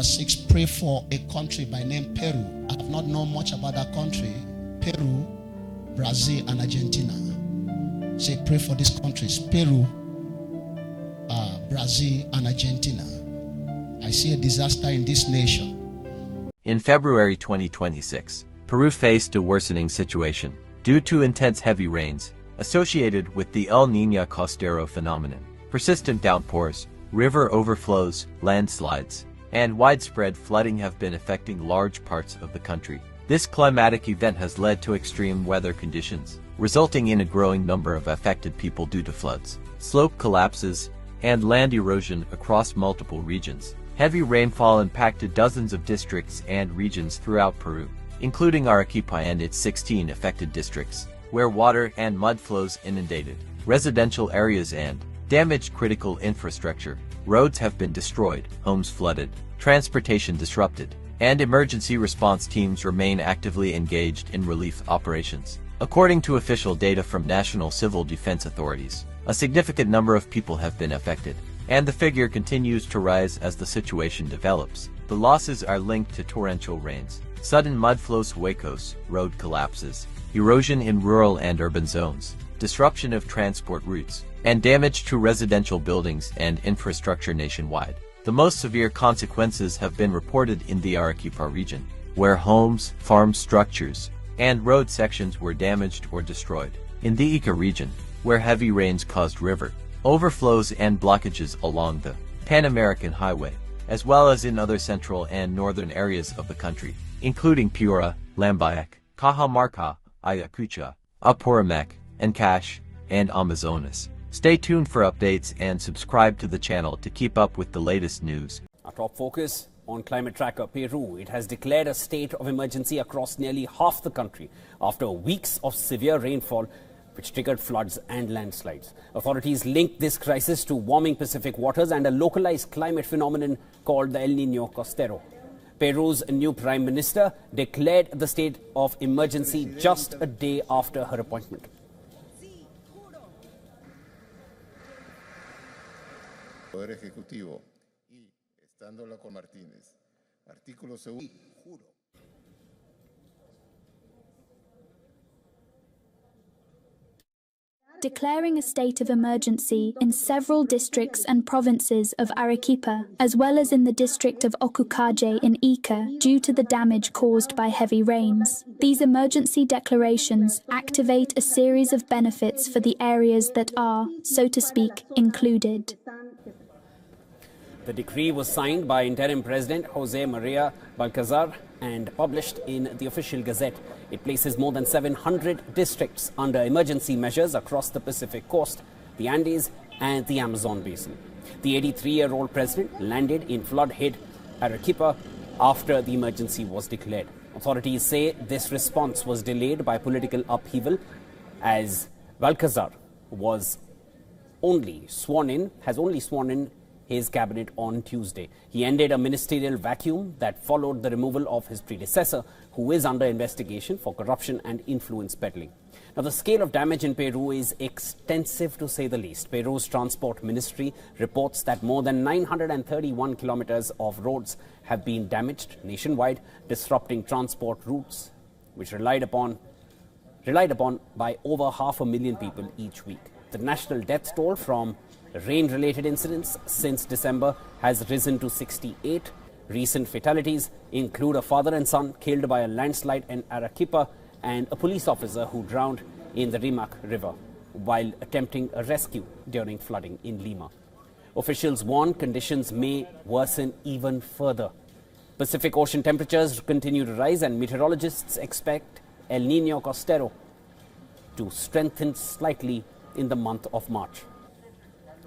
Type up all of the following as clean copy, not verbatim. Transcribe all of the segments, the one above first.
verse 6, pray for a country by name Peru. I have not known much about that country. Peru, Brazil, and Argentina. Say, pray for these countries. Peru, Brazil, and Argentina. I see a disaster in this nation. In February 2026, Peru faced a worsening situation due to intense heavy rains associated with the El Niño costero phenomenon. Persistent downpours, river overflows, landslides, and widespread flooding have been affecting large parts of the country. This climatic event has led to extreme weather conditions, resulting in a growing number of affected people due to floods, slope collapses, and land erosion across multiple regions. Heavy rainfall impacted dozens of districts and regions throughout Peru, including Arequipa and its 16 affected districts, where water and mud flows inundated residential areas and damaged critical infrastructure. Roads have been destroyed, homes flooded, transportation disrupted, and emergency response teams remain actively engaged in relief operations. According to official data from national civil defense authorities, a significant number of people have been affected, and the figure continues to rise as the situation develops. The losses are linked to torrential rains, sudden mudflows, huecos, road collapses, erosion in rural and urban zones, disruption of transport routes, and damage to residential buildings and infrastructure nationwide. The most severe consequences have been reported in the Arequipa region, where homes, farm structures, and road sections were damaged or destroyed. In the Ica region, where heavy rains caused river overflows and blockages along the Pan-American Highway, as well as in other central and northern areas of the country, including Piura, Lambayeque, Cajamarca, Ayacucho, Apurimac, Ancash, and Amazonas. Stay tuned for updates and subscribe to the channel to keep up with the latest news. Our top focus on climate tracker Peru. It has declared a state of emergency across nearly half the country after weeks of severe rainfall, which triggered floods and landslides. Authorities linked this crisis to warming Pacific waters and a localized climate phenomenon called the El Niño costero. Peru's new prime minister declared the state of emergency just a day after her appointment. Poder Ejecutivo y estándola con Martínez. Artículo segundo. Juro. Declaring a state of emergency in several districts and provinces of Arequipa, as well as in the district of Ocucaje in Ica, due to the damage caused by heavy rains. These emergency declarations activate a series of benefits for the areas that are, so to speak, included. The decree was signed by Interim President Jose Maria Balcazar and published in the official gazette. It places more than 700 districts under emergency measures across the Pacific coast, the Andes and the Amazon basin. The 83-year-old president landed in flood-hit Arequipa after the emergency was declared. Authorities say this response was delayed by political upheaval as Balcazar has only sworn in his cabinet on Tuesday. He ended a ministerial vacuum that followed the removal of his predecessor, who is under investigation for corruption and influence peddling. Now, the scale of damage in Peru is extensive, to say the least. Peru's Transport Ministry reports that more than 931 kilometers of roads have been damaged nationwide, disrupting transport routes, which relied upon by over 500,000 people each week. The national death toll from rain-related incidents since December has risen to 68. Recent fatalities include a father and son killed by a landslide in Arequipa and a police officer who drowned in the Rimac River while attempting a rescue during flooding in Lima. Officials warn conditions may worsen even further. Pacific Ocean temperatures continue to rise and meteorologists expect El Niño costero to strengthen slightly in the month of March.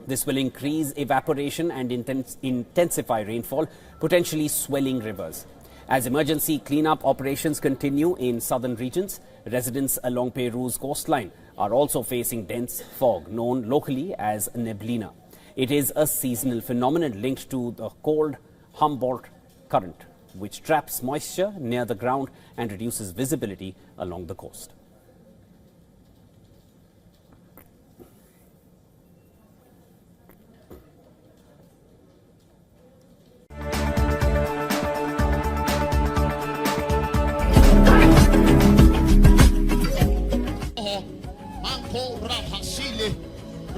This will increase evaporation and intensify rainfall, potentially swelling rivers. As emergency cleanup operations continue in southern regions, residents along Peru's coastline are also facing dense fog, known locally as neblina. It is a seasonal phenomenon linked to the cold Humboldt current, which traps moisture near the ground and reduces visibility along the coast.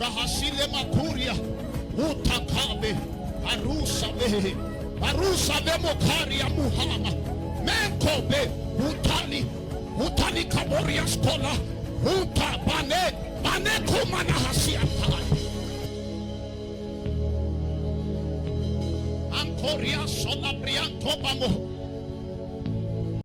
Bahasile Makuria, Utakabe, Arusa Be, Arusa Demokaria Muhama, Menkobe, Utani Kaboria Skola, Uta Bane Kumana Hasiatai, Ankoria Sola Briantobamo.